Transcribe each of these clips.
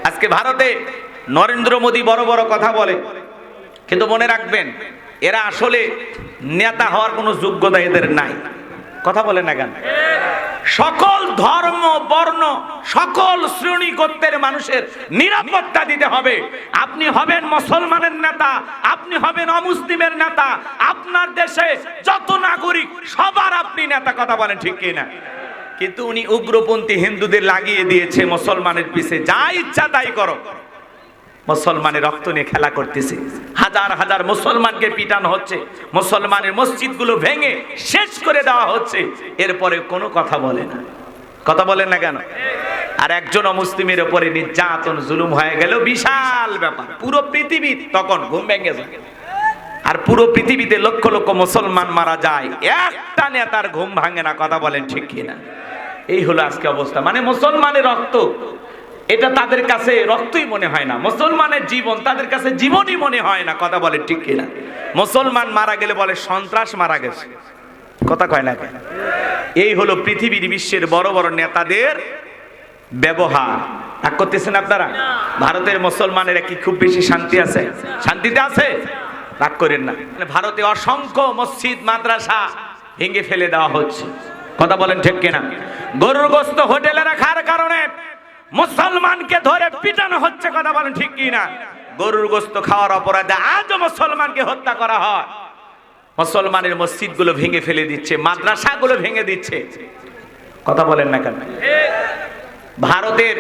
আজকে ভারতে নরেন্দ্র মোদী বড় বড় কথা বলে, কিন্তু মনে রাখবেন এরা আসলে নেতা হওয়ার কোনো যোগ্যতা এদের নাই। কথা বলে না কেন? সকল ধর্ম বর্ণ সকল শ্রেণী গোত্রের মানুষের নিরাপত্তা দিতে হবে। আপনি হবেন মুসলমানের নেতা, আপনি হবেন অমুসলিমের নেতা, আপনার দেশে যত নাগরিক সবার আপনি নেতা। কথা বলেন ঠিক কিনা? কিন্তু উনি উগ্রপন্থী হিন্দুদের লাগিয়ে দিয়েছে মুসলমানের পিছে, যা ইচ্ছা তাই করো। মুসলমানের রক্ত নিয়ে খেলা করতেছে, হাজার হাজার মুসলমানকে পিটানো হচ্ছে, মুসলমানের মসজিদগুলো ভেঙে শেষ করে দেওয়া হচ্ছে, এরপরে কোনো কথা বলে না। কথা বলেন না কেন? আর একজন অমুসলিমের উপরে নির্যাতন জুলুম হয়ে গেল, বিশাল ব্যাপার, পুরো পৃথিবী তখন ঘুম ভেঙে যায়। আর পুরো পৃথিবীতে লক্ষ লক্ষ মুসলমান মারা যায়, একটা নেতার ঘুম ভাঙে না। কথা বলেন ঠিক কিনা? এই হলো আজকে অবস্থা। মানে মুসলমানের রক্ত এটা তাদের কাছে রক্তই মনে হয় না, মুসলমানের জীবন তাদের কাছে জীবনই মনে হয় না। কথা বলে ঠিক কিনা? মুসলমান মারা গেলে বলে সন্ত্রাস মারা গেছে। কথা কয় না কেন? এই হলো পৃথিবীর বিশ্বের বড় বড় নেতাদের ব্যবহার। রাগ করতেছেন আপনারা? ভারতের মুসলমানেরা কি খুব বেশি শান্তি আছে? শান্তিতে আছে? রাগ করেন না। ভারতে অসংখ্য মসজিদ মাদ্রাসা ভেঙে ফেলে দেওয়া হচ্ছে। কথা বলেন ঠিক কিনা? গরুর গোশত হোটেলে রাখার কারণে মুসলমানকে ধরে পিটানো হচ্ছে। কথা বলেন ঠিক কিনা? গরুর গোশত খাওয়ার অপরাধে আজও মুসলমানকে হত্যা করা হয়। মুসলমানের মসজিদগুলো ভেঙে ফেলে দিচ্ছে, মাদ্রাসাগুলো ভেঙে দিচ্ছে। কথা বলেন না কেন? ভারতের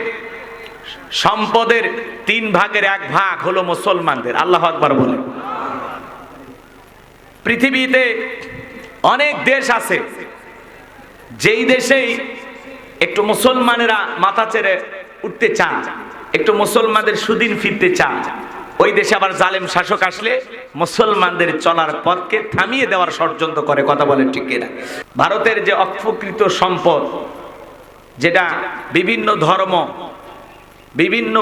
সম্পদের 3 ভাগের 1 ভাগ হলো মুসলমানদের। আল্লাহু আকবার বলেন। পৃথিবীতে অনেক দেশ আছে যেই দেশেই একটু মুসলমানেরা মাথা ছেড়ে উঠতে চায়, একটু মুসলমানদের সুদিন ফিরতে চায়, ওই দেশে আবার জালেম শাসক আসলে মুসলমানদের চলার পথকে থামিয়ে দেওয়ার ষড়যন্ত্র করে। কথা বলেন ঠিক কিনা? ভারতের যে অপকৃত সম্পদ, যেটা বিভিন্ন ধর্ম বিভিন্ন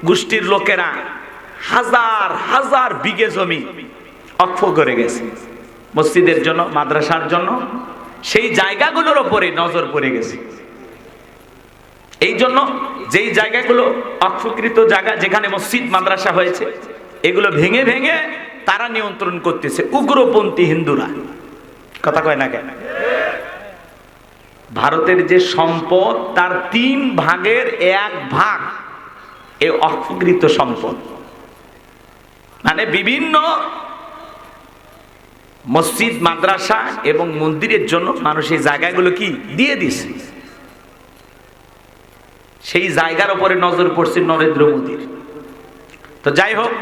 গোষ্ঠীর লোকেরা হাজার হাজার বিঘে জমি অক্ষ করে গেছে মসজিদের জন্য, মাদ্রাসার জন্য, সেই জায়গাগুলোর উপরে নজর পড়ে গেছে। এই জন্য যেই জায়গাগুলো অক্ষকৃত জায়গা, যেখানে মসজিদ মাদ্রাসা হয়েছে, এগুলো ভেঙে ভেঙে তারা নিয়ন্ত্রণ করতেছে, উগ্রপন্থী হিন্দুরা। কথা কয় না কেন? ভারতের যে সম্পদ তার 3 ভাগের 1 ভাগ এই অক্ষকৃত সম্পদ। মানে বিভিন্ন মসজিদ মাদ্রাসা এবং মন্দিরের জন্য মানুষ এই জায়গাগুলো কি দিয়ে দিছে। সেই জায়গার উপরে নজর পড়ছে নরেন্দ্র মোদীর। তো যাই হোক,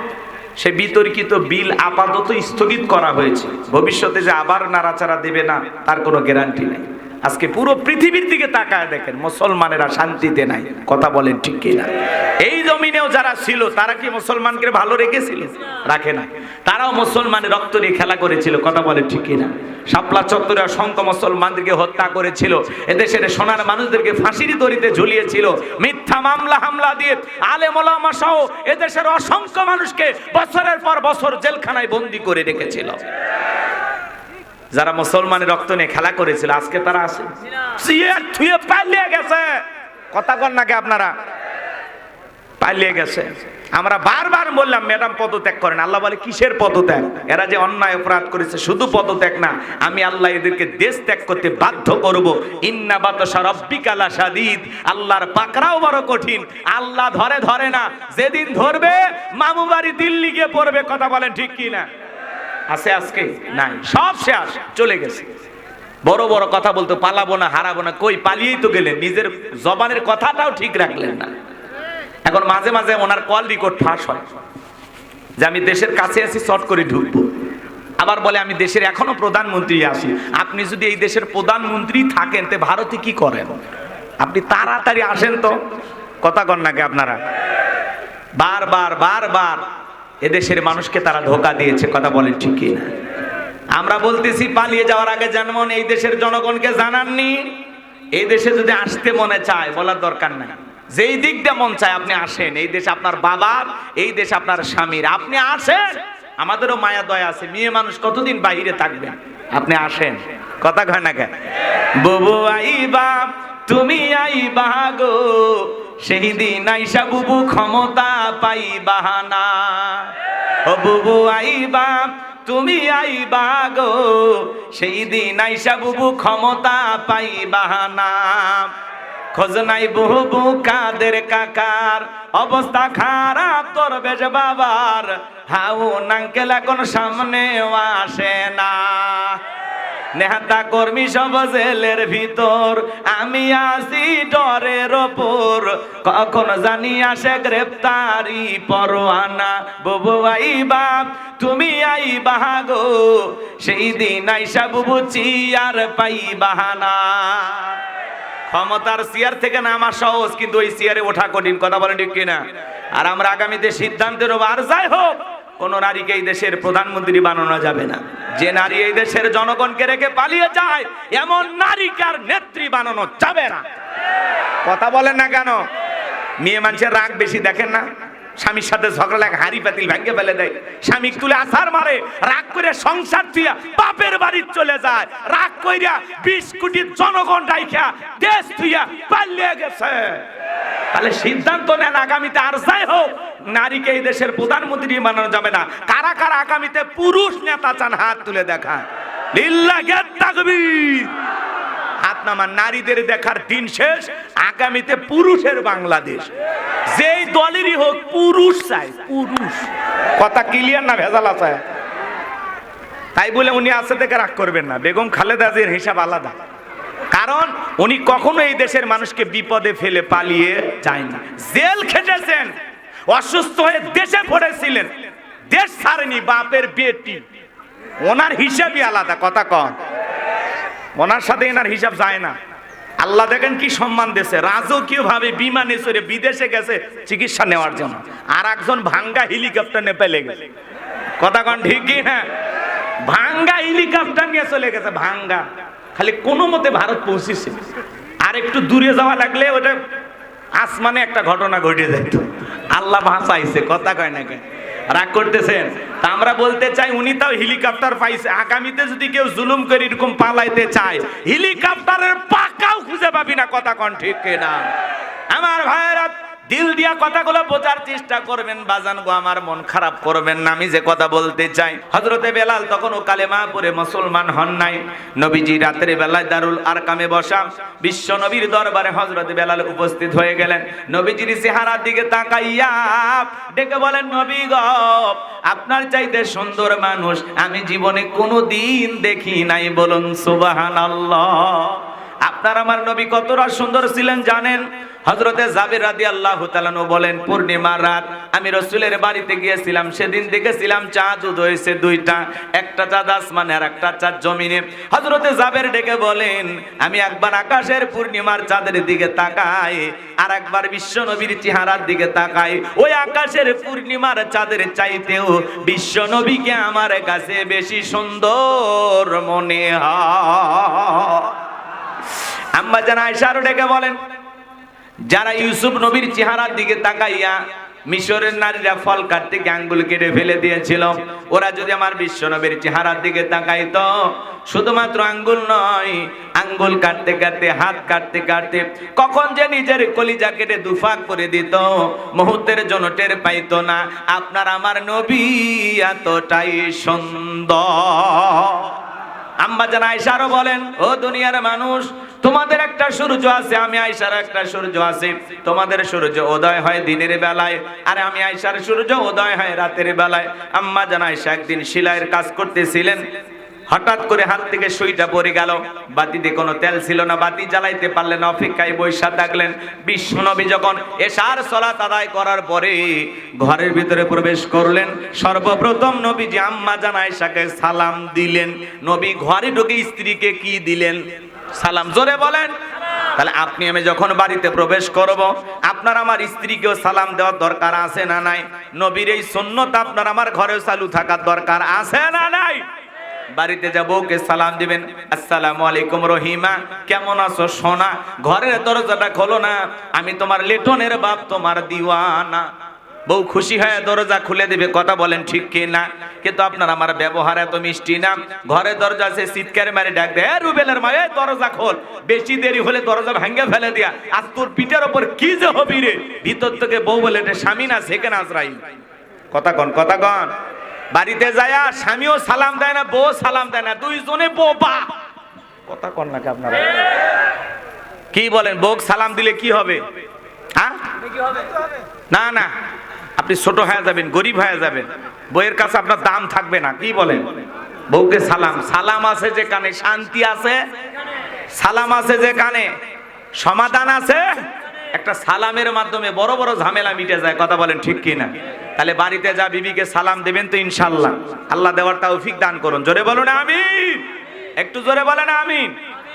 সে বিতর্কিত বিল আপাতত স্থগিত করা হয়েছে। ভবিষ্যতে যে আবার নাড়াচাড়া দেবে না তার কোনো গ্যারান্টি নেই। আজকে পুরো পৃথিবীর দিকে তাকায় দেখেন, মুসলমানেরা শান্তিতে নাই। কথা বলেন ঠিক কিনা? এই জমিনেও যারা ছিল তারা কি মুসলমানকে ভালো রেখেছিল? রাখে না। তারাও মুসলমানের রক্ত নিয়ে খেলা করেছিল। কথা বলেন ঠিক কিনা? শাপলা চত্বরে অসংখ্য মুসলমানদেরকে হত্যা করেছিল, এদেশের সোনার মানুষদেরকে ফাঁসির দড়িতে ঝুলিয়েছিল, মিথ্যা মামলা হামলা দিয়ে আলেম ওলামা সহ এদেশের অসংখ্য মানুষকে বছরের পর বছর জেলখানায় বন্দী করে রেখেছিল। যারা মুসলমানের রক্ত নিয়ে খেলা করেছিল আজকে তারা আছে পালিয়ে গেছে। কথা কন নাকি আপনারা? পালিয়ে গেছে। আমরা বারবার বললাম ম্যাডাম পদত্যাগ করেন। আল্লাহ বলে কিসের পদত্যাগ? এরা যে অন্যায় অপরাধ করেছে, শুধু পদত্যাগ না, আমি আল্লাহ এদেরকে দেশ ত্যাগ করতে বাধ্য করব। ইন্না বাতশা রাব্বিকা লাশাদীদ। আল্লাহর পাকড়াও বড় কঠিন। আল্লাহ ধরে ধরে না, যেদিন ধরবে মামু বাড়ি দিল্লি গিয়ে পড়বে। কথা বলেন ঠিক কি না? আছে আজকে? নাই, সব শেষ, চলে গেছে। বড় বড় কথা বলতো পালাবো না, হারাবো না, কই পালিয়েই তো গেলেন, নিজের জবানের কথাটাও ঠিক রাখলেন না। এখন মাঝে মাঝে ওনার কল রেকর্ড ফাঁস হয় যে আমি দেশের কাছে আছি, শর্ট করে ঢুকবো। আবার বলে আমি দেশের এখনো প্রধানমন্ত্রী আছি। আপনি যদি এই দেশের প্রধানমন্ত্রী থাকেন তে ভারতে কি করেন? আপনি তাড়াতাড়ি আসেন তো। কথা কন নাকি আপনারা? বারবার বারবার এদেশের মানুষকে তারা ধোঁকা দিয়েছে। কথা বলেন ঠিক কি না? আমরা বলতেছি পালিয়ে যাওয়ার আগে যেমন এই দেশের জনগণকে জানাননি, এই দেশে যদি আসতে মনে চায় বলার দরকার নাই। যেই দিক দিয়ে মন চায় আপনি আসেন। এই দেশ আপনার বাবার, এই দেশ আপনার স্বামীর, আপনি আসেন। আমাদেরও মায়া দয়া আছে, মেয়ে মানুষ কতদিন বাইরে থাকবেন, আপনি আসেন। কথা কয় না কেন? বুবু আইবা তুমি আইবা গো, সেই দিন আইসা বুবু ক্ষমতা পাই বাহানা, ও বুবু আইবা তুমি আইবা গো, সেই দিন আইসা বুবু ক্ষমতা পাই বাহানা। খোঁজ নাই বুবু কাদের কাকার, অবস্থা খারাপ তোর বেশ বাবার, হাউন আঙ্কেল এখন সামনেও আসে না। নেতা কর্মী সব জেলের ভিতর, আমি আছি ডরের ওপর, কখন জানি আসে গ্রেপ্তারি পরোয়ানা। বুবু আইবা তুমি আইবা গো, সেই দিন আইসা বুবু চিয়ার পাই বাহানা। ক্ষমতার চেয়ার থেকে নামা সহজ, কিন্তু ওই চেয়ারে ওঠা কঠিন, কথা বলেন ঠিক কিনা? আর আমরা আগামীতে সিদ্ধান্ত নেব, আর যাই হোক কোন নারীকে এই দেশের প্রধানমন্ত্রী বানানো যাবে না। যে নারী এই দেশের জনগণকে রেখে পালিয়ে যায়, এমন নারীকে আর নেত্রী বানানো যাবে না। কথা বলেন না কেন? মেয়ে মানুষের রাগ বেশি, দেখেন না? স্বামীর সাথে ঝগড়া লাগে, হাড়ি পাতিল ভেঙে ফেলে দেয়, স্বামী তুলে আছাড় মারে, রাগ করে সংসার থুইয়া বাপের বাড়ি চলে যায়, রাগ কইরা 20 কোটি জনগণ রাইখা দেশ থুইয়া পালিয়ে গেছে। তাহলে সিদ্ধান্ত নেন আগামীতে আর যাই হোক নারীকে এই দেশের প্রধানমন্ত্রী বানানো যাবে না। কারা কারা আগামীতে পুরুষ নেতা চান হাত তুলে দেখায়। লিল্লাহি তাকবীর। হাত নামান। নারীদের দেখার দিন শেষ, আগামীতে পুরুষের বাংলাদেশ। যেই দলেরই হোক পুরুষ চাই, পুরুষ। কথা ক্লিয়ার না ভেজাল আছে? তাই বলে উনি আছে থেকে রাগ করবেন না, বেগম খালেদা জিয়ার হিসাব আলাদা। কারণ উনি কখনো এই দেশের মানুষকে বিপদে ফেলে পালিয়ে যায় না। জেল খেটেছেন, অসুস্থ হয়ে দেশে পড়েছিলেন, দেশ ছাড়েনি, বাপের বেটি। ওনার হিসাবই আলাদা, কথা কন। ওনার সাথে এনার হিসাব যায় না। আল্লাহ দেখেন কি সম্মান দিয়েছে, রাজকীয় ভাবে বিমানে চড়ে বিদেশে গেছে চিকিৎসা নেওয়ার জন্য, আর একজন ভাঙ্গা হেলিকপ্টার নিয়ে পেলে গেছে। কথা কন ঠিক কি না? ভাঙ্গা হেলিকপ্টার নিয়ে চলে গেছে, ভাঙ্গা, খালি কোনো মতে ভারত পৌঁছেছে। আর একটু দূরে যাওয়া লাগলে ওটা আসমানে একটা ঘটনা ঘটে যেত। আল্লাহ ভাষাইছে, কথা কয় না কেন? রাগ করতেছেন? তা আমরা বলতে চাই উনি তাও হেলিকপ্টার পাইছে। আগামীতে যদি কেউ জুলুম করে এরকম পালাইতে চায়, হেলিকপ্টারের পাকাও খুঁজে পাবি না। কথা কন ঠিক কিনা? আমার ভাইয়েরা দিল দিয়া কথাগুলো বোঝার চেষ্টা করবেন। বাজান গো, আমার মন খারাপ করবেন না, আমি যে কথা বলতে চাই। হযরতে বেলাল তখনও কালেমা পড়ে মুসলমান হন নাই। নবীজি রাতের বেলায় দারুল আরকামে বসা, বিশ্ব নবীর দরবারে হযরতে বেলাল উপস্থিত হয়ে গেলেন। নবীজির চেহারার দিকে তাকাইয়া ডেকে বলেন, নবী গো, আপনার চাইতে সুন্দর মানুষ আমি জীবনে কোনোদিন দেখি নাই, বলুন সুবহানাল্লাহ। আপনার আমার নবী কতটা সুন্দর ছিলেন জানেন? হযরতে জাবির রাদিয়াল্লাহু তাআলা বলেন, পূর্ণিমার রাত আমি রাসূলের বাড়িতে গিয়েছিলাম, সেদিন দেখেছিলাম চাঁদ উদয় হয়েছে দুইটা, একটা চাঁদ আসমানে আর একটা চাঁদ জমিনে। হযরতে জাবির ডেকে বলেন, আমি একবার আকাশের পূর্ণিমার চাঁদের দিকে তাকাই, আর একবার বিশ্ব নবীর চেহারার দিকে তাকাই, ওই আকাশের পূর্ণিমার চাঁদের চাইতেও বিশ্ব নবীকে আমার কাছে বেশি সুন্দর মনে হয়। আম্মা জান আয়েশা আরো ডেকে বলেন, যারা ইউসুফ নবীর চেহারার দিকে তাকাইয়া মিশরের নারীরা ফল কাটতে গিয়ে আঙ্গুল কেটে ফেলে দিয়েছিল, ওরা যদি আমার বিশ্ব নবীর চেহারার দিকে তাকাইতো, শুধুমাত্র আঙ্গুল নয়, আঙ্গুল কাটতে কাটতে, হাত কাটতে কাটতে কখন যে নিজের কলিজা কেটে দুফাক করে দিত, মুহূর্তের জন্য টের পাইতো না। আপনার আমার নবী এতটাই সুন্দর। আম্মা জান আয়েশা আরো বলেন, ও দুনিয়ার মানুষ, তোমাদের একটা সূর্য আছে, আমি আয়েশার একটা সূর্য আছে। তোমাদের সূর্য উদয় হয় দিনের বেলায়, আর আমি আয়েশার সূর্য উদয় হয় রাতের বেলায়। আম্মা জান আয়েশা একদিন সেলাইয়ের কাজ করতেছিলেন, হঠাৎ করে হাত থেকে সুইটা পড়ে গেল। বাতিতে কোনো তেল ছিল না, বাতি জ্বালাইতে পারলেন না, অপেক্ষায় বসে থাকলেন। বিশ্বনবী যখন এশার সালাত আদায় করার পরে ঘরের ভিতরে প্রবেশ করলেন, সর্বপ্রথম নবীজি আম্মা জান আয়েশাকে সালাম দিলেন। নবী ঘরে ঢুকে স্ত্রীকে কি দিলেন? সালাম। জোরে বলেন। তাহলে আপনি আমি যখন বাড়িতে প্রবেশ করব, আপনার আমার স্ত্রীকেও সালাম দেওয়ার দরকার আছে না নাই? নবীর এই সুন্নত আপনার আমার ঘরেও চালু থাকার দরকার আছে না নাই? বাড়িতে যাব, ওকে সালাম দিবেন, আসসালামু আলাইকুম রহিমা, কেমন আছো সোনা? ঘরের দরজাটা খোলো না, আমি তোমার লেটনের বাপ, তোমার দিওয়ানা। বউ খুশি হয়ে দরজা খুলে দিবে, কথা বলেন ঠিক কি না? কিন্তু আপনার আমার ব্যবহার এত মিষ্টি না, ঘরে দরজা আছে চিৎকার মারে ডাক দেয়, এ রুবেলের মা, এই দরজা খোল, বেশি দেরি হলে দরজা ভেঙে ফেলে দিয়া, আজ তোর পিঠের ওপর কি যে হবি রে। ভিতর থেকে বউ বলে, এটা স্বামী না সেখানে আজরাইল। কথা কন, কথা কন। বাড়িতে যায় স্বামীও সালাম দেয় না, বউ সালাম দেয় না, দুইজনে বোবা। কথা কন নাকি আপনারা? কি বলেন, বউ সালাম দিলে কি হবে? হ্যাঁ, না না, আপনি ছোট হয়ে যাবেন, গরিব হয়ে যাবেন, বউয়ের কাছে আপনার দাম থাকবে না। কি বলেন? বউকে সালাম, সালাম আছে যে কানে শান্তি আছে, সালাম আছে যে কানে সমাধান আছে। একটা সালামের মাধ্যমে বড় বড় ঝামেলা মিটে যায়। কথা বলেন ঠিক কি না? তাহলে বাড়িতে যা বিবিকে সালাম দেবেন তো ইনশাআল্লাহ। আল্লাহ দেওয়ার তৌফিক দান করুন। জোরে বলুন আমিন, একটু জোরে বলেন আমিন।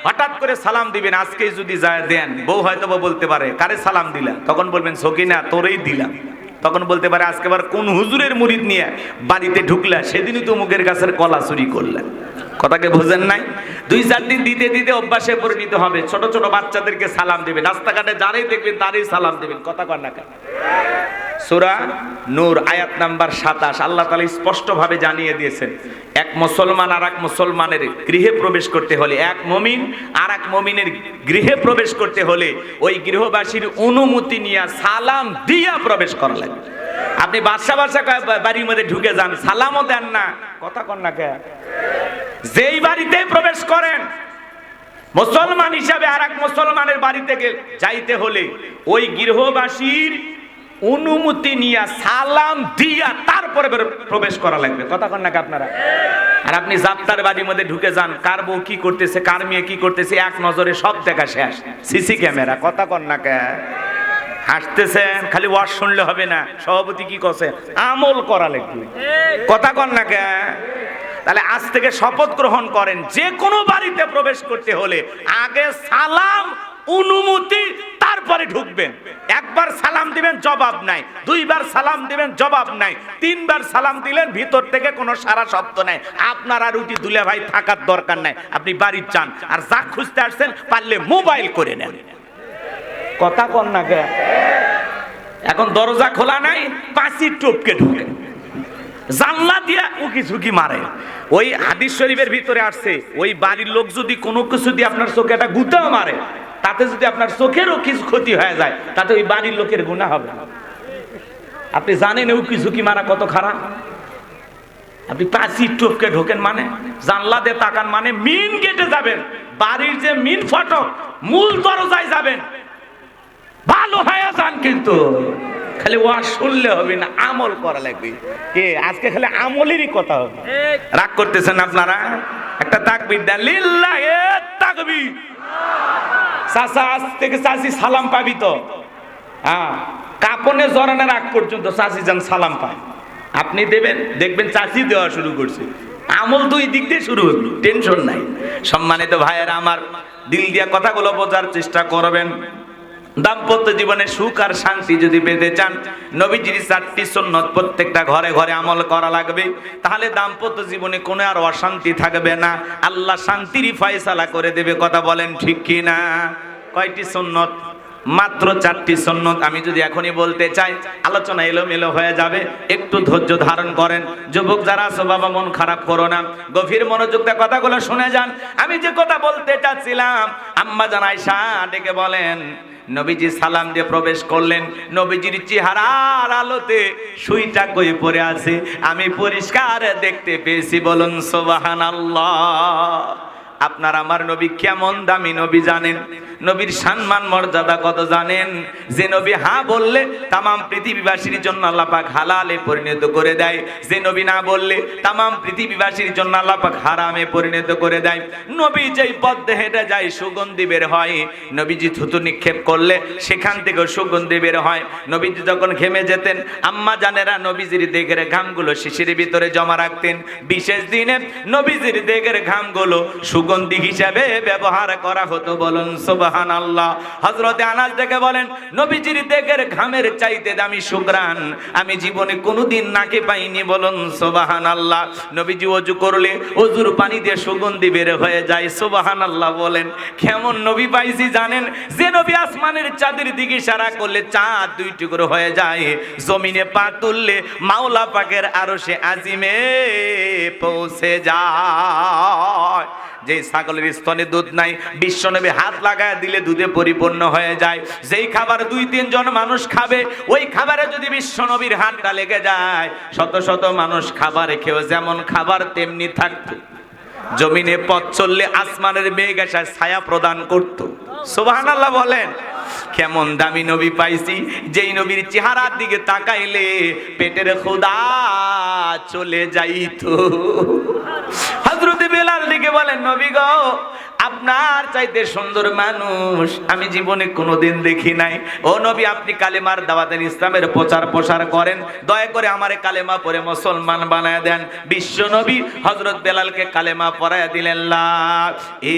হঠাৎ করে সালাম দিবেন, আজকে যদি যায় দেন, বউ হয়তো বলতে পারে, কারে সালাম দিলা? তখন বলবেন সকিনা তোরেই দিলাম। তখন বলতে পারে, আজকে আবার কোন হুজুরের মুরিদ নিয়ে বাড়িতে ঢুকলা, সেদিনই তো মুখের গাছের কলা চুরি করলেন। কথাকে বুঝেন নাই? 2-4 দিন দিতে দিতে অভ্যাসে পরিণত হবে। ছোট ছোট বাচ্চাদেরকে সালাম দেবেন, রাস্তাঘাটে যারাই দেখবেন তারই সালাম দেবেন। কথা কন না কেন? সূরা নূর আয়াত নাম্বার 27 আল্লাহ তাআলা স্পষ্ট ভাবে জানিয়ে দিয়েছেন, এক মুসলমান আর এক মুসলমানের গৃহে প্রবেশ করতে হলে, এক মুমিন আর এক মুমিনের গৃহে প্রবেশ করতে হলে ওই গৃহবাসীর অনুমতি নিয়ে সালাম দিয়া প্রবেশ করা লাগবে। আপনি বাসা বাড়ির মধ্যে ঢুকে যান, সালামও দেন না। কথা কন না কেন? যেই বাড়িতে প্রবেশ করেন, মুসলমান হিসাবে আর এক মুসলমানের বাড়িতে যাইতে হলে ওই গৃহবাসীর অনুমতি নিয়ে সালাম দিয়া তারপরে প্রবেশ করা লাগবে। কথা কন না আপনারা? আর আপনি যাত্রার বাড়ির মধ্যে ঢুকে যান, কার বউ কি করতেছে, কার মেয়ে কি করতেছে, এক নজরে সব দেখা শেষ, সিসি ক্যামেরা। কথা কন না কে? হাসতেছেন, খালি ওয়াজ শুনলে হবে না, সভাপতি কি করছে, আমল করা লাগবে। কথা কন না কে? তাহলে আজ থেকে শপথ গ্রহণ করেন, যে কোনো বাড়িতে প্রবেশ করতে হলে আগে সালাম, অনুমতি, তারপরে ঢুকবেন। একবার সালাম দিবেন, জবাব নাই। 2 বার সালাম দিবেন, জবাব নাই। 3 বার সালাম দিলেন, ভিতর থেকে কোনো সারা শব্দ নাই। আপনার আর রুটি দুলে ভাই থাকার দরকার নাই, আপনি বাড়ি যান। আর যা খুঁজতে আসছেন পারলে মোবাইল করে নেন। কথা কন না কে? এখন দরজা খোলা নাই, পাঁচি টপকে ঢুকে, জানলা দিয়া উকি ঝুঁকি মারে। ওই হাদিস শরীফের ভিতরে আসছে, ওই বাড়ির লোক যদি কোনো কিছু দিয়ে আপনার চোখে একটা গুঁতা মারে, তাতে যদি আপনার চোখেরও কিছু ক্ষতি হয়ে যায়, তাতে ওই বাড়ির লোকের গুনাহ হবে। আপনি জানেন উকি ঝুঁকি মারা কত খারাপ? আপনি পাঁচি টপকে ঢোকেন মানে, জানলা দিয়ে তাকান মানে মিন কেটে যাবেন। বাড়ির যে মিন ফটক, মূল দরজায় যাবেন। ভালো হয়ে যান, কিন্তু খালি ওয়াজ শুনলে হবে না, আমল করা লাগবে। কে আজকে খালি আমলেরই কথা হবে। রাগ করতেছেন আপনারা? একটা তাকবীর দেন, লিল্লাহি তাকবীর। চাচা আজ থেকে চাচি সালাম পাবি তো? হ্যাঁ, কাপনে জড়ানোর আগ পর্যন্ত চাচি যান সালাম পায়, আপনি দেবেন, দেখবেন চাচি দেওয়া শুরু করছে। আমল 2 দিক দিয়ে শুরু হবে, টেনশন নাই। সম্মানিত ভাইয়েরা আমার, দিল দিয়া কথাগুলো বোঝার চেষ্টা করবেন। দাম্পত্য জীবনে সুখ আর শান্তি যদি পেতে চান, নবীজির 4টি সুন্নাত প্রত্যেকটা ঘরে ঘরে আমল করা লাগবে। তাহলে দাম্পত্য জীবনে কোনো আর অশান্তি থাকবে না, আল্লাহ শান্তির ফয়সালা করে দেবে। কথা বলেন ঠিক কি না? কয়টি সুন্নাত? মাত্র 4টি সুন্নাত। আমি যদি এখনই বলতে চাই, আলোচনা এলোমেলো হয়ে যাবে, একটু ধৈর্য ধারণ করেন। যুবক যারা আছো বাবা, মন খারাপ করো না, গভীর মনোযোগ দিয়ে কথাগুলো শুনে যান। আমি যে কথা বলতে চাচ্ছিলাম, আম্মা জান আয়েশা ডেকে বলেন, নবীজি সালাম দিয়ে প্রবেশ করলেন, নবীজির চেহারার আলোতে সুইটা কই পড়ে আছে আমি পরিষ্কার দেখতে পেয়েছি। বলুন সুবহানাল্লাহ। আপনার আমার নবী কেমন দামি নবী জানেন? নবীর সম্মান মর্যাদা কত জানেন? যে নবী হ্যাঁ বললে তামাম পৃথিবীবাসীর জন্য আল্লাহ পাক হালালে পরিণত করে দেয়, যে নবী না বললে তামাম পৃথিবীবাসীর জন্য আল্লাহ পাক হারামে পরিণত করে দেয়। নবী যেই পথে হেঁটে যায় সুগন্ধি বের হয়, নবীজি থুতু নিক্ষেপ করলে সেখান থেকে সুগন্ধি বের হয়। নবীজি যখন ঘেমে যেতেন, আম্মা জানেরা নবীজির দেহের ঘামগুলো শিশির ভিতরে জমা রাখতেন। বিশেষ দিনে নবীজির দেহের ঘামগুলো সুগন্ধি হিসেবে ব্যবহার করা হতো। বলুন সুবহানাল্লাহ। হযরতে আনাস থেকে বলেন, নবীজির দেহের ঘামের চাইতে দামি সুঘ্রাণ আমি জীবনে কোনোদিন নাকে পাইনি। বলুন সুবহানাল্লাহ। নবীজি ওযু করলে ওযুর পানি দিয়ে সুগন্ধি বের হয়ে যায়। সুবহানাল্লাহ বলেন। কেমন নবী পাইছি জানেন? যে নবী আসমানের চাঁদের দিকে ইশারা করলে চাঁদ দুই টুকরো হয়ে যায়, জমিনে পা তুললে মাওলা পাকের আরশে আজিমে পৌঁছে যায়। যে ছাগলের স্তনে দুধ নাই, বিশ্বনবী হাত লাগায় দিলে দুধে পরিপূর্ণ হয়ে যায়। যেই খাবার 2-3 জন মানুষ খাবে, ওই খাবারে যদি বিশ্বনবীর হাতটা লেগে যায়, শত শত মানুষ খাবার খেয়ে যেমন খাবার তেমনি থাকতো। জমিনে পথ চললে আসমানের মেঘ এসে ছায়া প্রদান করত। সুবহানাল্লাহ বলেন। কেমন দামি নবী পাইছি, যেই নবীর চেহারার দিকে তাকাইলে পেটের ক্ষুধা চলে যাইতো। হযরত বেলাল দিকে বলেন, নবী গো, আপনার চাইতে সুন্দর মানুষ আমি জীবনে কোনোদিন দেখি নাই। ও নবী, আপনি কালেমার দাওয়াতের ইসলামের প্রচার প্রসার করেন, দয়া করে আমারে কালেমা পড়ে মুসলমান বানায় দেন। বিশ্ব নবী হযরত বেলালকে কালেমা পড়ায় দিলেন, লা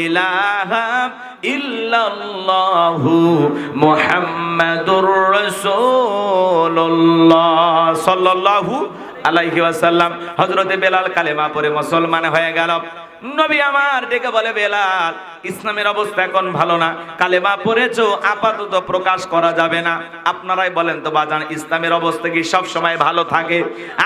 ইলাহা ইল্লাল্লাহু মুহাম্মাদুর রাসূলুল্লাহ সাল্লাল্লাহু আলাইহি ওয়াসাল্লাম। হযরতে বেলাল কালেমা পড়ে মুসলমান হয়ে গেল। নবী আমার ডেকে বলে, বেলাল, ইসলামের অবস্থা এখন ভালো না, কালেমা পড়েছো, আপাতত প্রকাশ করা যাবে না। আপনারাই বলেন তো বাজান, ইসলামের অবস্থা কি সব সময় ভালো থাকে?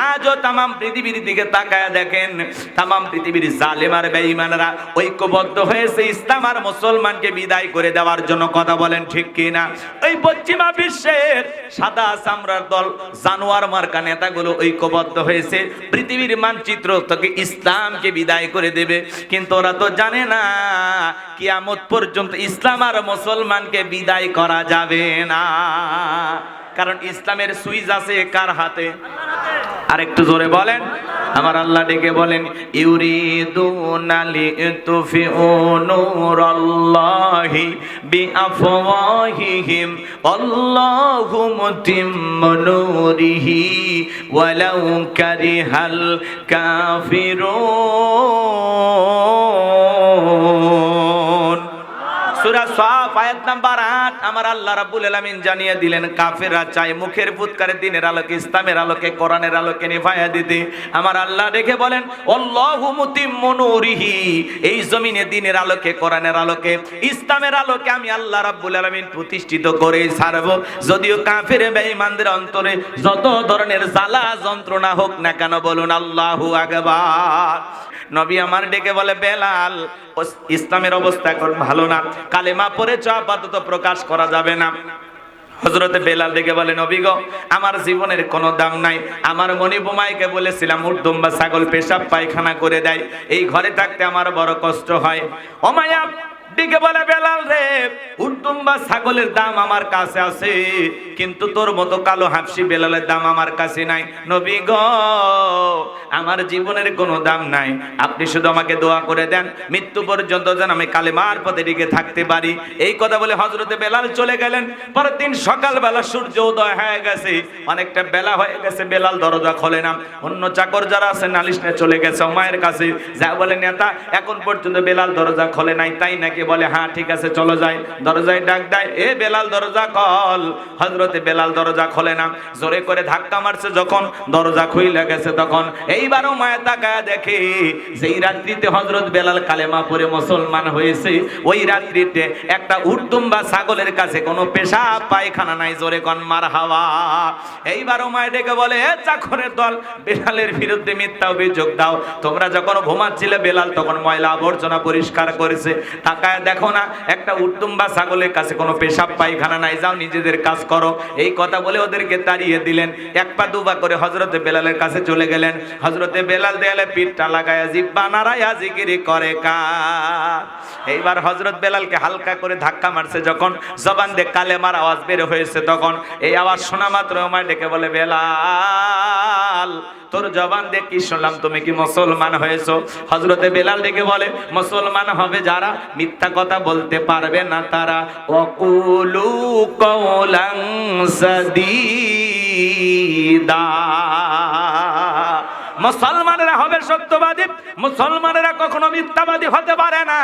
আজও তামাম পৃথিবীর দিকে তাকায় দেখেন, তামাম পৃথিবীর জালেম আর বেঈমানরা ঐক্যবদ্ধ হয়েছে ইসলাম আর মুসলমানকে বিদায় করে দেওয়ার জন্য। কথা বলেন ঠিক কি না? ওই পশ্চিমা বিশ্বের সাদা চামড়ার দল জানোয়ার মার্কা নেতাগুলো ঐক্যবদ্ধ হয়েছে পৃথিবীর মানচিত্র থেকে ইসলামকে বিদায় করে দেবে, কিন্তু ওরা তো জানে না কিয়ামত পর্যন্ত ইসলাম আর মুসলমানকে বিদায় করা যাবে না। কারণ ইসলামের সুইচ আছে কার হাতে? আর একটু জোরে বলেন। আমার আল্লাহ ডেকে বলেন, ইউরিদুনা লিতুফিউ নূরাল্লাহি বিআফওয়াহিহিম আল্লাহু মুতিম্মু নূরিহি ওয়ালাউ কারিহাল কাফিরুন। সূরা সাফ আয়াত নাম্বার 8। আমার আল্লাহ রাব্বুল আলামিন জানিয়ে দিলেন, কাফেররা চায় মুখের ফুৎকারে দিনের আলোকে, ইসলামের আলোকে, কোরআনের আলোকে নিভায়া দিতে। আমার আল্লাহ দেখে বলেন, আল্লাহু মুতিম্মু নূরিহি, এই জমিনে দিনের আলোকে, কোরআনের আলোকে, ইসলামের আলোকে আমি আল্লাহ রাব্বুল আলামিন প্রতিষ্ঠিত করে ছাড়ব। যদিও কাফের বেঈমানদের অন্তরে যত ধরনের জ্বালা যন্ত্রণা হোক না কেন, বলুন আল্লাহু আকবার। নবী আমার ডেকে বলে, বেলাল, ইসলামের অবস্থা এখন ভালো না, কালেমা পড়েছ, আপাতত প্রকাশ করা যাবে না। হযরতে বেলাল ডেকে বলে, নবী গো, আমার জীবনের কোনো দাম নাই। আমার মনি বোমাইকে বলেছিলাম উট দুম্বা ছাগল পেশাব পায়খানা করে দেয়, এই ঘরে থাকতে আমার বড় কষ্ট হয়। ও মায়া ডেকে বলে, বেলাল রে, উট দুম্বা ছাগলের দাম আমার কাছে আছে, কিন্তু তোর মতো কালো হাফসি বেলালের দাম আমার কাছে নাই। নবী গো, আমার জীবনের কোনো দাম নাই, আপনি শুধু আমাকে দোয়া করে দেন, মৃত্যু পর্যন্ত যেন আমি কালেমার পথে টিকে থাকতে পারি। এই কথা বলে হযরতে বেলাল চলে গেলেন। পরের দিন সকালবেলা সূর্য উদয় হয়ে গেছে, অনেকটা বেলা হয়ে গেছে, বেলাল দরজা খোলে না। অন্য চাকর যারা আছে নালিশ নিয়ে চলে গেছে মায়ের কাছে, যা বলে, নেতা, এখন পর্যন্ত বেলাল দরজা খোলে নাই, তাই নাকি? বলে, হ্যাঁ ঠিক আছে, চলো যাই। দরজায় ডাক দেয়, এ বেলাল দরজা খোল। হযরতে বেলাল দরজা খোলে না, জোরে করে ধাক্কা মারছে, যখন দরজা খুইলা গেছে তখন এইবারও মায়া তাকায়া দেখে যেই রাত্রিতে হযরত বেলাল কালেমা পড়ে মুসলমান হয়েছে, ওই রাত্রিতে একটা উট দুম্বা ছাগলের কাছে কোনো পেশাব পায়খানা নাই। জোরে কোন মারহাবা। এইবারও মায়া ডেকে বলে, এ চাকরের দল, বেলালের বিরুদ্ধে মিথ্যা অভিযোগ দাও। তোমরা যখন ঘুমাচ্ছিলে বেলাল তখন ময়লা আবর্জনা পরিষ্কার করেছে, তাকায় দেখো না একটা উট দুম্বা ছাগলের কাছে কোনো পেশাব পায়খানা নাই, যাও নিজেদের কাজ করো। এই কথা বলে ওদেরকে তাড়িয়ে দিলেন। এক পা দুপা করে হযরতে বেলালের কাছে চলে গেলেন। হযরতে বেলাল দেয়ালে পিঠটা লাগায়া জিহ্বা নাড়ায়া জিকির করে কার। এইবার হযরত বেলালকে হালকা করে ধাক্কা মারছে, যখন জবান দিয়ে কালেমার আওয়াজ বের হয়েছে, তখন এই আওয়াজ শোনা মাত্র ওমর ডেকে বলে, বেলাল, তোর জবান দিয়ে কি শুনলাম, তুমি কি মুসলমান হয়েছো? হযরতে বেলাল ডেকে বলে, মুসলমান হবে যারা মিথ্যা কথা বলতে পারবে না তারা। ওয়াকুলু কওলান সাদীদা। মুসলমানেরা হবে সত্যবাদী, মুসলমানেরা কখনো মিথ্যাবাদী হতে পারে না।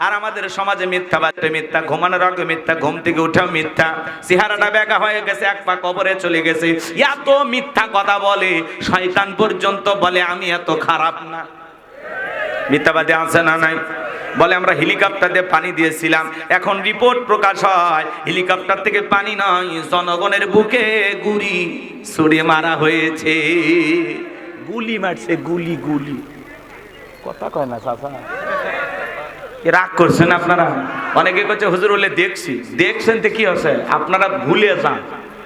আর আমাদের সমাজে মিথ্যাবাদী, মিথ্যা, ঘুমানোর আগে মিথ্যা, ঘুম থেকে উঠেও মিথ্যা, চেহারাটা বেঁকা হয়ে গেছে, এক পা কবরে চলে গেছে, এত মিথ্যা কথা বলে শয়তান পর্যন্ত বলে আমি এত খারাপ না। মিথ্যাবাদী আছে না নাই? বলে আমরা হেলিকপ্টার দিয়ে পানি দিয়েছিলাম, এখন রিপোর্ট প্রকাশ হয় হেলিকপ্টার থেকে পানি নয়, জনগণের বুকে গুলি ছুড়ে মারা হয়েছে। গুলি মারছে, গুলি গুলি, কথা কয় না চাচা, রাগ করছেন আপনারা? অনেকে বলছে হুজুর বলে দেখছি, দেখছেন তো কি হচ্ছে, আপনারা ভুলে যান,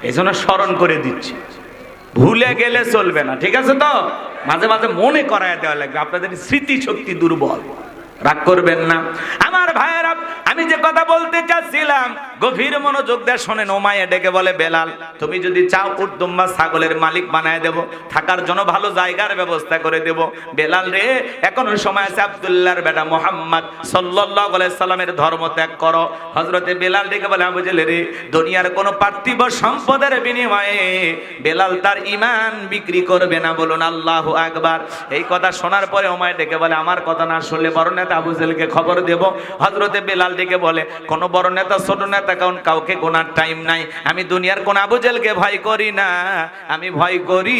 এই জন্য স্মরণ করে দিচ্ছি। ভুলে গেলে চলবে না, ঠিক আছে তো? মাঝে মাঝে মনে করায় দেওয়া লাগবে, আপনাদের স্মৃতি শক্তি দুর্বল, রাগ করবেন না আমার ভাইয়েরা। আমি যে কথা বলতে চাচ্ছিলাম গভীর মনোযোগ দিয়ে শোনেন। ওমাইয়া ডেকে বলে বেলাল, তুমি যদি চাও উট দুম্বা ছাগলের মালিক বানায় দেব, থাকার জন্য ভালো জায়গার ব্যবস্থা করে দেব। বেলাল রে, এখনো সময় আছে, আব্দুল্লাহর বেটা মুহাম্মদ সাল্লাল্লাহু আলাইহি সাল্লামের ধর্ম ত্যাগ করো। হযরতে বেলাল ডেকে বলে আবু জেহেল রে, দুনিয়ার কোনো পার্থিব সম্পদের বিনিময়ে বেলাল তার ঈমান বিক্রি করবে না, বলুন আল্লাহু আকবার। এই কথা শোনার পরে ওমাইয়া ডেকে বলে আমার কথা না শুনলে বড় নেতা আবু জেহেলকে খবর দেব। হযরতে বেলাল ডেকে বলে কোন বড় নেতা ছোট নেতা কাউকে গোনার টাইম নাই, আমি দুনিয়ার কোন আবু জেহেলকে ভয় করি না, আমি ভয় করি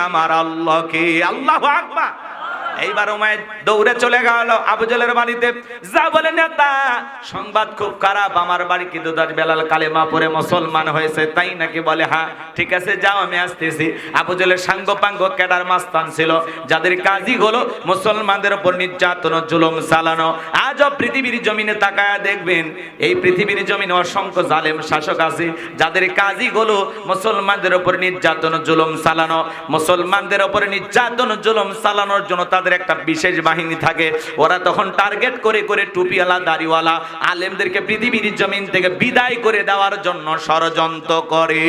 আমার আল্লাহকে। আল্লাহু আকবার। এইবার উমাইর দৌড়ে চলে গেল আবু জেহেলের বাড়িতে, যা বলে নেতা সংবাদ খুব খারাপ, আমার বাড়ি কিন্তু বেলাল কালেমা পড়ে মুসলমান হয়েছে, তাই নাকি? বলে হ্যাঁ, ঠিক আছে যাও আমি আসতেছি। আবু জেহেলের সাঙ্গ পাঙ্গ ক্যাডার মাস্তান ছিল, যাদের কাজই হলো মুসলমানদের উপর নির্যাতন জুলুম চালানো। আজও পৃথিবীর জমিনে তাকায়া দেখবেন, এই পৃথিবীর জমিনে অসংখ্য জালেম শাসক আছে, যাদের কাজই হলো মুসলমানদের উপর নির্যাতন জুলুম চালানো। মুসলমানদের উপর নির্যাতন জুলুম চালানোর জন্য তাদের একটা বিশেষ বাহিনী থাকে, ওরা তখন টার্গেট করে করে টুপিওয়ালা দাড়িওয়ালা আলেমদেরকে পৃথিবীর জমিন থেকে বিদায় করে দেওয়ার জন্য ষড়যন্ত্র করে।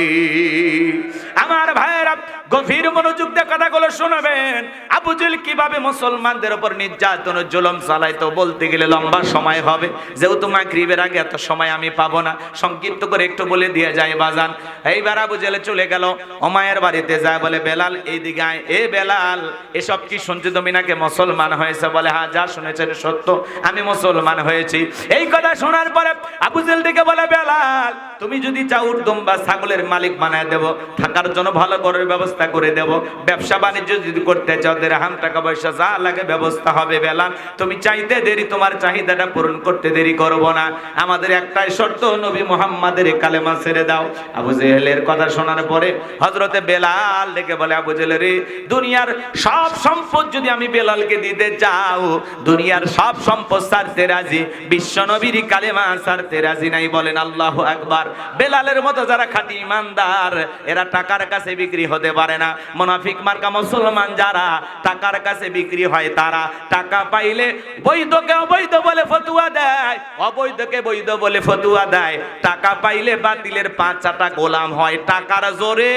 আমার ভাইয়েরা গভীর মনোযোগ দিয়ে কথাগুলো শুনবেন। আবু জেহেল কিভাবে মুসলমানদের উপর নির্যাতন জুলুম চালাইতো বলতে গেলে লম্বা সময় হবে, যেহেতু মাগরিবের আগে এত সময় আমি পাবো না, সংক্ষিপ্ত করে একটু বলে দিয়ে যায় বাজান। এইবার আবু জেহেল চলে গেল ওমাইয়ের বাড়িতে, যায় বলে বেলাল এইদিকে আয়। এ বেলাল, এসব কি শুনছি তুমি নাকি মুসলমান হয়েছে? বলে হ্যাঁ, যা শুনেছেন সত্য, আমি মুসলমান হয়েছি। এই কথা শোনার পরে আবু জেহেল থেকে বলে বেলাল, তুমি যদি চাও উট দুম্বা ছাগলের মালিক বানায় দেব, থাকার জন্য ভালো ঘরের ব্যবস্থা করে দেব, ব্যবসা বাণিজ্য যদি করতে চাও দিরহাম টাকা পয়সা যা লাগে ব্যবস্থা হবে। বেলাল তুমি চাইতে দেরি, তোমার চাহিদাটা পূরণ করতে দেরি করব না, আমাদের একটাই শর্ত, নবী মুহাম্মাদের কালেমা ছেড়ে দাও। আবু জেহেলের কথা শোনার পরে হযরতে বেলাল ডেকে বলে আবু জেহেল রে, দুনিয়ার সব সম্পদ যদি আমি বেলালকে দিতে চাও, দুনিয়ার সব সম্পদ ছাড়তে রাজি, বিশ্ব নবীর কালেমা ছাড়তে রাজি নাই। বলেন আল্লাহু আকবার। বেলালের মতো যারা খাঁটি ইমানদার, এরা টাকার কাছে বিক্রি হতে পারে না। মুনাফিক মার্কা মুসলমান যারা টাকার কাছে বিক্রি হয়, তারা টাকা পাইলে বৈধকে অবৈধ বলে ফতুয়া দেয়, অবৈধকে বৈধ বলে ফতুয়া দেয়, টাকা পাইলে বাতিলের পাঁচটা গোলাম হয়, টাকার জোরে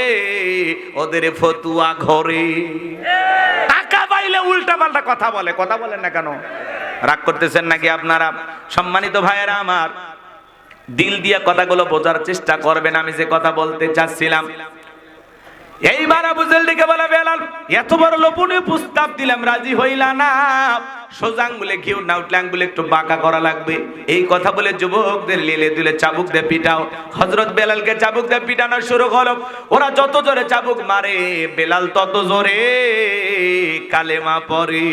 ওদের ফতুয়া ঘরে। টাকা পাইলে উল্টা পাল্টা কথা বলে, কথা বলেন না কেন? রাগ করতেছেন নাকি আপনারা? সম্মানিত ভাইয়েরা আমার, দিল দিয়া কথাগুলো বোঝার চেষ্টা করবেন আমি যে কথা বলতে চাচ্ছিলাম। এইবার আবু জেহেল ডেকে বলে বেলাল, এত বড় লোভনীয় প্রস্তাব দিলাম, রাজি হইলা না, সোজা আঙ্গুলে ঘিউ না উঠলে আঙ্গুলে একটু বাঁকা করা লাগবে। এই কথা বলে যুবকদের লেলে দিলে চাবুক দিয়ে পিটাও। হযরত বেলালকে চাবুক দিয়ে পিটানো শুরু হলো। ওরা যত জোরে চাবুক মারে, বেলাল তত জোরে কালেমা পড়ে।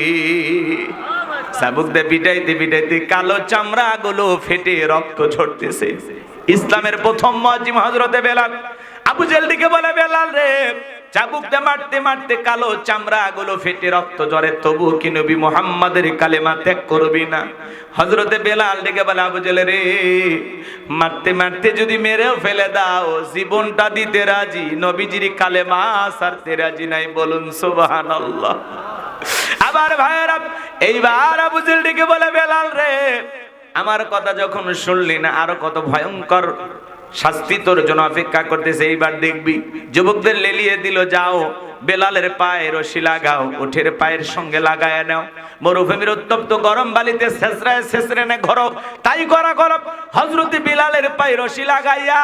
চাবুক দিয়ে পিটাইতে পিটাইতে কালো চামড়া গুলো ফেটে রক্ত ঝরতেছে। ইসলামের প্রথম মুয়াজ্জিন হযরতে বেলাল। আবু জেহেল দিকে বলে বেলাল রে, চাবুক দিয়ে মারতে মারতে কালো চামড়া গুলো ফেটে রক্ত ঝরে, তবু কি নবী মুহাম্মাদের কালেমা ত্যাগ করবি না? হযরতে বেলাল ডেকে বলে আবু জেহেল রে, মারতে মারতে যদি মেরেও ফেলে দাও, জীবনটা দিতে রাজি, নবীজির কালেমা ছাড়তে রাজি নাই। বলুন সুবহানাল্লাহ। আবার ভাইয়েরা, এইবার আবু জেহেল ডেকে বলে বেলাল রে, আমার কথা যখন শুনলি না, আরো কত ভয়ঙ্কর শাস্তি তোর জন্য অপেক্ষা করতেছে, এইবার দেখবি। যুবকদের লেলিয়ে দিল, যাও বেলালের পায়ে রশি লাগাও, উঠের পায়ের সঙ্গে লাগায় নাও, মরুভূমির উত্তপ্ত গরম বালিতে ছেঁচড়ায় ছেঁচড়ে নে ঘর। তাই করা করো, হযরত বেলালের পায়ে রশি লাগাইয়া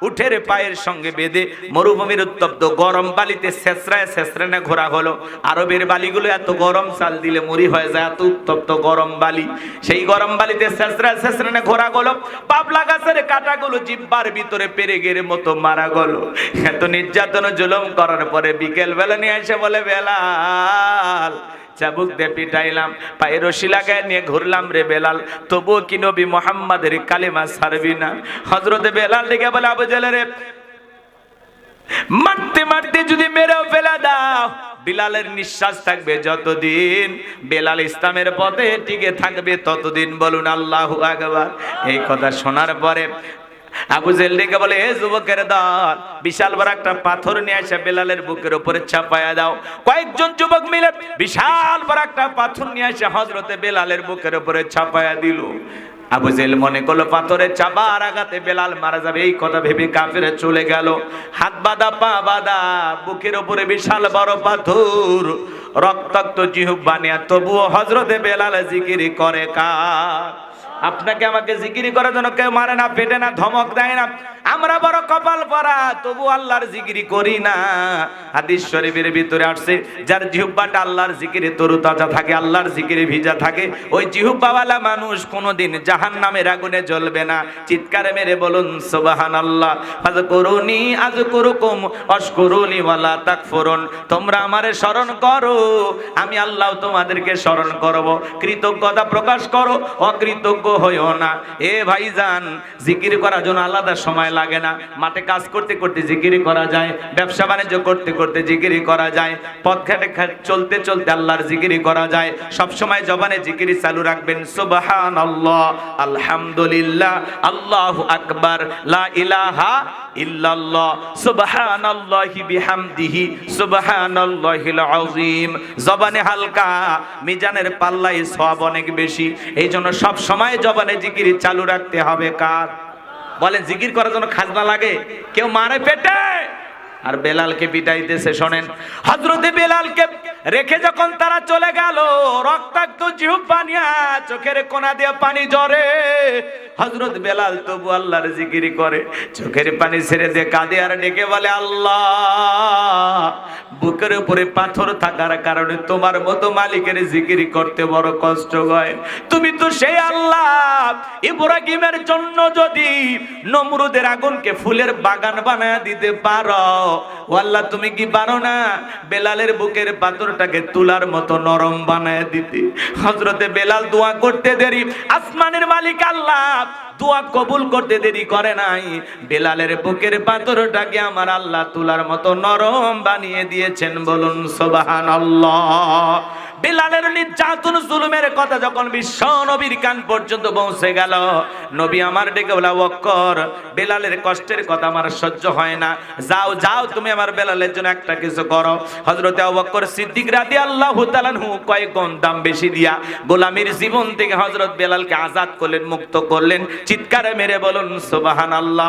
উঠের পায়ের সঙ্গে বেঁধে মরুভূমির উত্তপ্ত গরম বালিতে ছেঁচড়ায় ছেঁচড়ানে ঘোরা হলো। আরবের বালিগুলো এত গরম, চাল দিলে মুড়ি হয়ে যায়, এত উত্তপ্ত গরম বালি। সেই গরম বালিতে ছেঁচড়ায় ছেঁচড়ানে ঘোরা গেল। পাবলা গাছের কাঁটাগুলো জিহ্বার ভিতরে পেরেকের মতো মারা গেল। এত নির্যাতন জুলুম করার পরে বিকেল বেলা নিয়ে এসে বলে, বেলাল চাবুক দিয়ে পিটাইলাম, পায়ে রশি লাগায় নিয়ে ঘুরলাম রে বেলাল, তবুও কি নবী মুহাম্মাদের কালেমা ছাড়বি না? হযরতে বেলাল ডেকে বলে, আবু জেহেল রে, মারতে মারতে যদি মেরেও ফেলা দাও, বিলালের নিঃশ্বাস থাকবে যতদিন, বেলাল ইসলামের পথে টিকে থাকবে ততদিন। বলুন আল্লাহু আকবার। এই কথা শোনার পরে আবু জেহেল ডেকে বলে, হে যুবকের দল, বিশাল বড় একটা পাথর নিয়ে এসে বেলালের বুকের উপরে চাপায়া দাও। কয়েকজন যুবক মিলে বিশাল বড় একটা পাথর নিয়ে এসে হযরতে বেলালের বুকের উপরে চাপায়া দিল। আবু জেহেল মনে করলো পাথরের চাপার আঘাতে বেলাল মারা যাবে। এই কথা ভেবে কাফেরে চলে গেল। হাত বাঁধা, পা বাঁধা, বুকের উপরে বিশাল বড় পাথর, রক্তাক্ত জিহ্বা নিয়ে তবুও হযরতে বেলাল জিকির করে। কার? আপনাকে আমাকে জিকির করার জন্য কেউ মারে না, পেটে না, ধমক দেয় না। আমরা বড় কপাল পরা, তবু আল্লাহর জিকির করি না। হাদিস শরীফের ভিতরে আসছে, যার জিহ্বাটা আল্লাহর জিকিরে তরুতাজা থাকে, আল্লাহর জিকিরে ভিজা থাকে, ওই জিহ্বাওয়ালা মানুষ কোনোদিন জাহান্নামের আগুনে জ্বলবে না। চিৎকারে মেরে বলুন সুবহানাল্লাহ। ফাযকুরুনি আযকুরুকুম ওয়াশকুরুনি ওয়ালা তাকফুরুন। তোমরা আমারে স্মরণ করো, আমি আল্লাহ তোমাদেরকে স্মরণ করব। কৃতজ্ঞতা প্রকাশ করো, অকৃতজ্ঞ হইও না। এ ভাইজান, জিকির করার জন্য আলাদা সময় লাগে না। মাঠে কাজ করতে করতে জিকির করা যায়, ব্যবসা বাণিজ্য করতে করতে জিকির করা যায়, পথ ঘাটে চলতে চলতে আল্লাহর জিকির করা যায়। সব সময় জবানে জিকির চালু রাখবেন। সুবহানাল্লাহ, আলহামদুলিল্লাহ, আল্লাহু আকবার, লা ইলাহা ইল্লাল্লাহ, সুবহানাল্লাহি বিহামদিহি, সুবহানাল্লাহিল আযীম। জবানে হালকা, মিজানের পাল্লায় সওয়াব অনেক বেশি। এই জন্য সব সময় জবানে জিকির চালু রাখতে হবে। কার? বলেন, জিকির করার জন্য খাজনা লাগে? কেউ মারে পেটে? আর বেলালকে পিটাইতেছে। শোনেন, হযরতে বেলালকে রেখে যখন তারা চলে গেল, রক্তাক্ত জিহ্বা নিয়ে চোখের কোনা দিয়ে পানি ঝরে। হযরত বেলাল তবু আল্লাহর জিকির করে, চোখের পানি ছেড়ে দিয়ে কাঁদে আর ডেকে বলে, আল্লাহ, বুকের উপরে পাথর থাকার কারণে তোমার মতো মালিকের জিকির করতে বড় কষ্ট হয়। তুমি তো সেই আল্লাহ, ইব্রাহিমের জন্য যদি নমরুদের আগুনকে ফুলের বাগান বানায় দিতে পারো, ও আল্লাহ, তুমি কি পারো না বেলালের বুকের পাথরটাকে তুলার মতো নরম বানায় দিতে? হযরতে বেলাল দোয়া করতে দেরি, আসমানের মালিক আল্লাহ দোয়া কবুল করতে দেরি করে নাই। বেলালের বুকের পাথরটাকে আমার আল্লাহ তুলার মতো নরম বানিয়ে দিয়েছেন। বলুন সুবহানাল্লাহ। বেলালের নির্যাতন জুলুমের কথা যখন বিশ্ব নবীর কান পর্যন্ত পৌঁছে গেল, নবী আমার ডেকে বলা, ওয়াক্কর, বেলালের কষ্টের কথা আমার সহ্য হয় না, যাও যাও, তুমি আমার বেলালের জন্য একটা কিছু করো। হযরতে আবু বকর সিদ্দিক রাদিয়াল্লাহু তাআলা আনহু কয়েক গুণ দাম বেশি দিয়া গোলামীর জীবন থেকে হযরত বেলালকে আজাদ করলেন, মুক্ত করলেন। চিৎকারে মেরে বলুন সুবহানাল্লাহ।